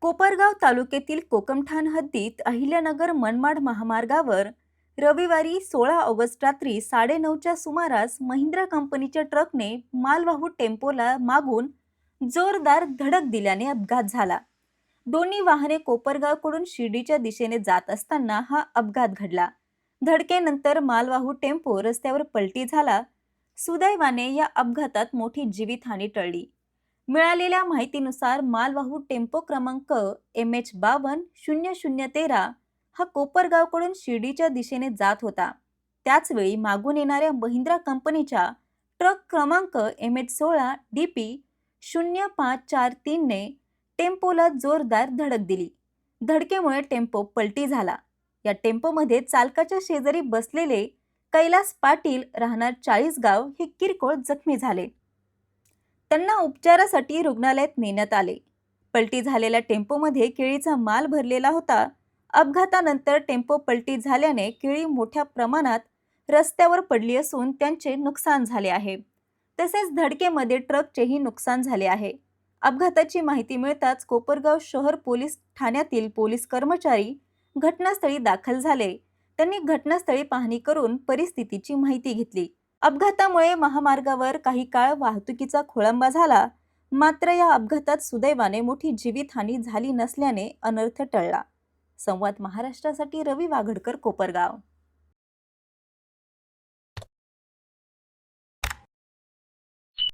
कोपरगाव तालुक्यातील कोकमठाण हद्दीत अहिल्यानगर मनमाड महामार्गावर रविवारी 16 ऑगस्ट रात्री 9:30च्या सुमारास महिंद्रा कंपनीच्या ट्रकने मालवाहू टेम्पोला मागून जोरदार धडक दिल्याने अपघात झाला। दोन्ही वाहने कोपरगावकडून शिर्डीच्या दिशेने जात असताना हा अपघात घडला। धडकेनंतर मालवाहू टेम्पो रस्त्यावर पलटी झाला। सुदैवाने या अपघातात मोठी जीवितहानी टळली। मिळालेल्या माहितीनुसार मालवाहू टेम्पो क्रमांक MH520013 हा कोपरगावकडून शिर्डीच्या दिशेने जात होता। त्याचवेळी मागून येणाऱ्या महिंद्रा कंपनीच्या ट्रक क्रमांक MH16DP0543 ने टेम्पोला जोरदार धडक दिली। धडकेमुळे टेम्पो पलटी झाला। या टेम्पोमध्ये चालकाच्या शेजारी बसलेले कैलास पाटील राहणार 40 गाव हे किरकोळ जखमी झाले। त्यांना उपचारासाठी रुग्णालयात नेण्यात आले। पलटी झालेल्या टेम्पोमध्ये केळीचा माल भरलेला होता। अपघातानंतर टेम्पो पलटी झाल्याने केळी मोठ्या प्रमाणात रस्त्यावर पडली असून त्यांचे नुकसान झाले आहे। तसेच धडकेमध्ये ट्रकचेही नुकसान झाले आहे। अपघाताची माहिती मिळताच कोपरगाव शहर पोलीस ठाण्यातील पोलीस कर्मचारी घटनास्थळी दाखल झाले। त्यांनी घटनास्थळी पाहणी करून परिस्थितीची माहिती घेतली। अपघातामुळे महामार्गावर काही काळ वाहतुकीचा खोळंबा झाला, मात्र या अपघातात सुदैवाने मोठी जीवितहानी झाली नसल्याने अनर्थ टळला। संवाद महाराष्ट्रासाठी रवी वाघडकर, कोपरगाव।